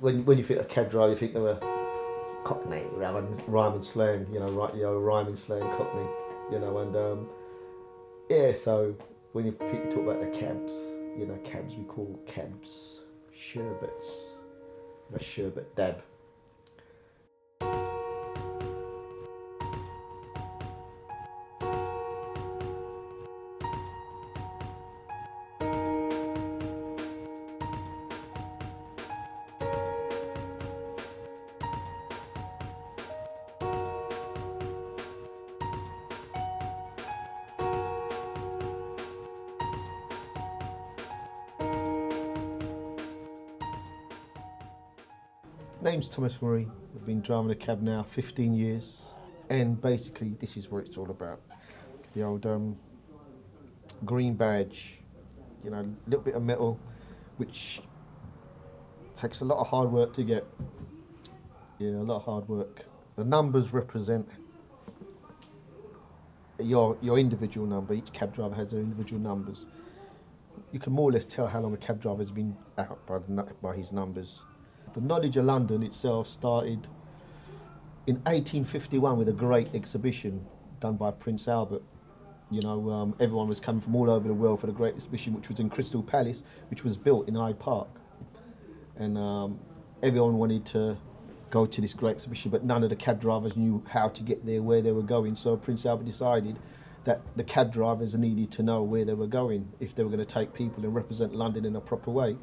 when you think of cab driver, you think of a Cockney, rhyming slang, you know, right? You know, rhyming slang Cockney, you know, and yeah. So when people talk about the cabs, you know, cabs we call cabs Sherberts, the Sherbert Dab. Name's Thomas Murray. I've been driving a cab now 15 years, and basically this is what it's all about. The old green badge, you know, a little bit of metal, which takes a lot of hard work to get. Yeah, a lot of hard work. The numbers represent your individual number. Each cab driver has their individual numbers. You can more or less tell how long a cab driver has been out by his numbers. The knowledge of London itself started in 1851 with a great exhibition done by Prince Albert. You know, everyone was coming from all over the world for the great exhibition, which was in Crystal Palace, which was built in Hyde Park. And everyone wanted to go to this great exhibition, but none of the cab drivers knew how to get there, where they were going. So Prince Albert decided that the cab drivers needed to know where they were going if they were going to take people and represent London in a proper way.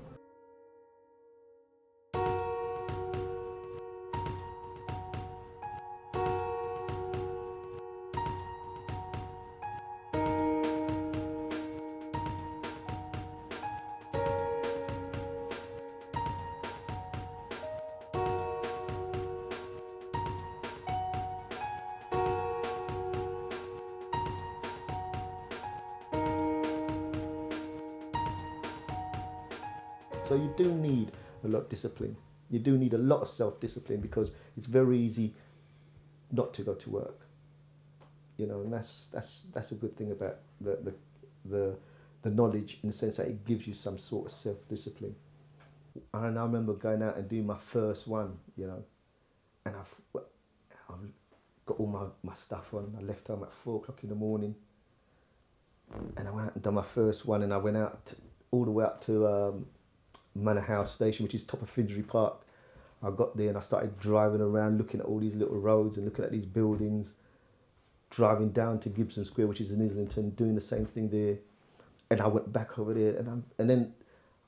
So you do need a lot of discipline. You do need a lot of self-discipline, because it's very easy not to go to work. You know, and that's a good thing about the knowledge, in the sense that it gives you some sort of self-discipline. And I remember going out and doing my first one, you know, and I've got all my stuff on. I left home at 4 o'clock in the morning, and I went out and done my first one, and I went out all the way up to Manor House Station, which is top of Finsbury Park. I got there and I started driving around, looking at all these little roads and looking at these buildings, driving down to Gibson Square, which is in Islington, doing the same thing there. And I went back over there, and then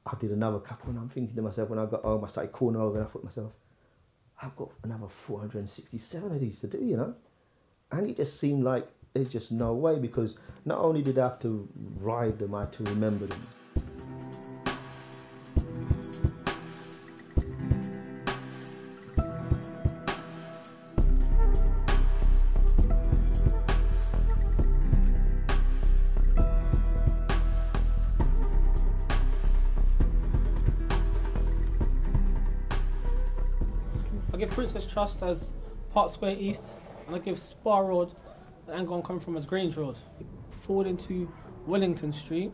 I did another couple, and I'm thinking to myself, when I got home, I started calling over, and I thought to myself, I've got another 467 of these to do, you know? And it just seemed like there's just no way, because not only did I have to ride them, I had to remember them. I give Princess Trust as Park Square East, and I give Spa Road, the angle I'm coming from, as Grange Road. Forward into Wellington Street,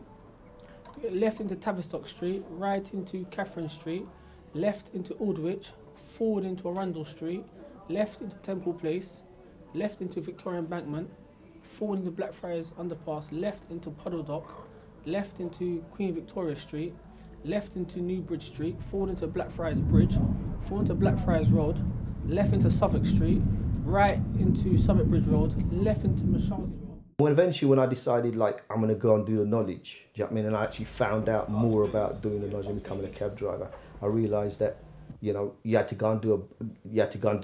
left into Tavistock Street, right into Catherine Street, left into Aldwych, forward into Arundel Street, left into Temple Place, left into Victoria Embankment, forward into Blackfriars Underpass, left into Puddle Dock, left into Queen Victoria Street, left into New Bridge Street, forward into Blackfriars Bridge, forward into Blackfriars Road, left into Suffolk Street, right into Southwark Bridge Road, left into Marshalsea Road. Well, eventually when I decided, like, I'm going to go and do the knowledge, do you know what I mean, and I actually found out more about doing the knowledge and becoming a cab driver, I realised that, you know, you had to go and do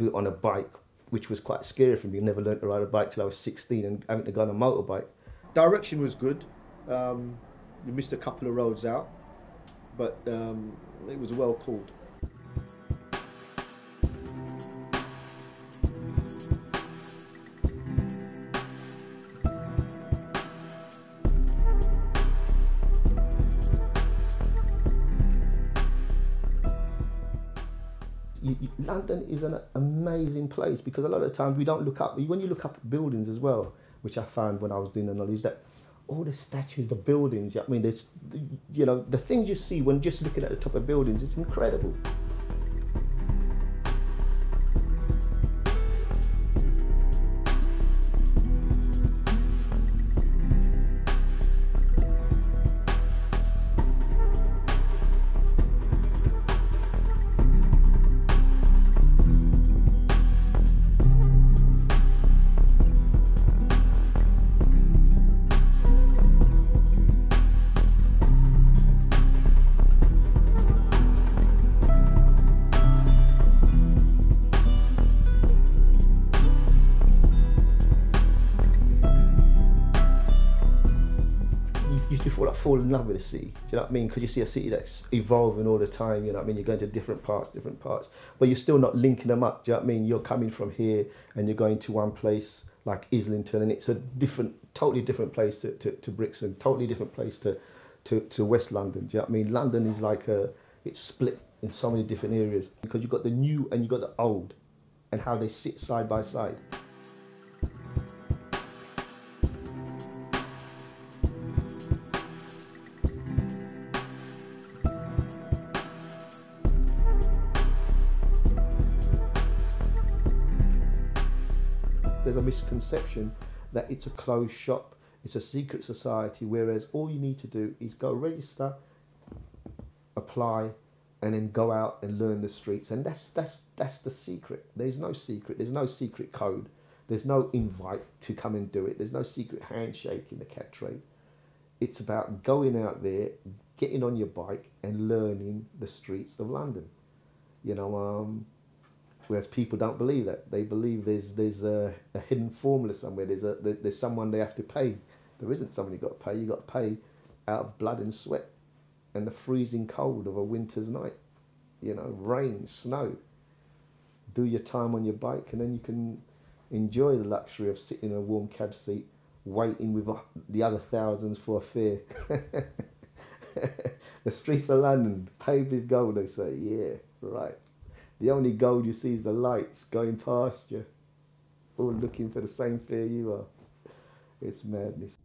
it on a bike, which was quite scary for me. I never learned to ride a bike till I was 16, and having to go on a motorbike. Direction was good. We missed a couple of roads out, but it was well pulled. London is an amazing place, because a lot of the time we don't look up, when you look up buildings as well, which I found when I was doing the knowledge, that all the statues, the buildings, I mean, there's, you know, the things you see when just looking at the top of buildings, it's incredible. fall in love with the city. Do you know what I mean? Because you see a city that's evolving all the time. You know what I mean? You're going to different parts, but you're still not linking them up. Do you know what I mean? You're coming from here and you're going to one place like Islington, and it's a totally different place to Brixton, totally different place to West London. Do you know what I mean? London is like it's split in so many different areas because you've got the new and you've got the old, and how they sit side by side. There's a misconception that it's a closed shop, it's a secret society, whereas all you need to do is go register, apply, and then go out and learn the streets. And that's the secret. There's no secret. There's no secret code. There's no invite to come and do it. There's no secret handshake in the cat trade. It's about going out there, getting on your bike and learning the streets of London. You know, whereas people don't believe that. They believe there's a hidden formula somewhere. There's someone they have to pay. There isn't someone you got to pay. You got to pay out of blood and sweat and the freezing cold of a winter's night. You know, rain, snow. Do your time on your bike, and then you can enjoy the luxury of sitting in a warm cab seat, waiting with the other thousands for a fare. The streets of London, paved with gold, they say. Yeah, right. The only gold you see is the lights going past you, all looking for the same fare you are. It's madness.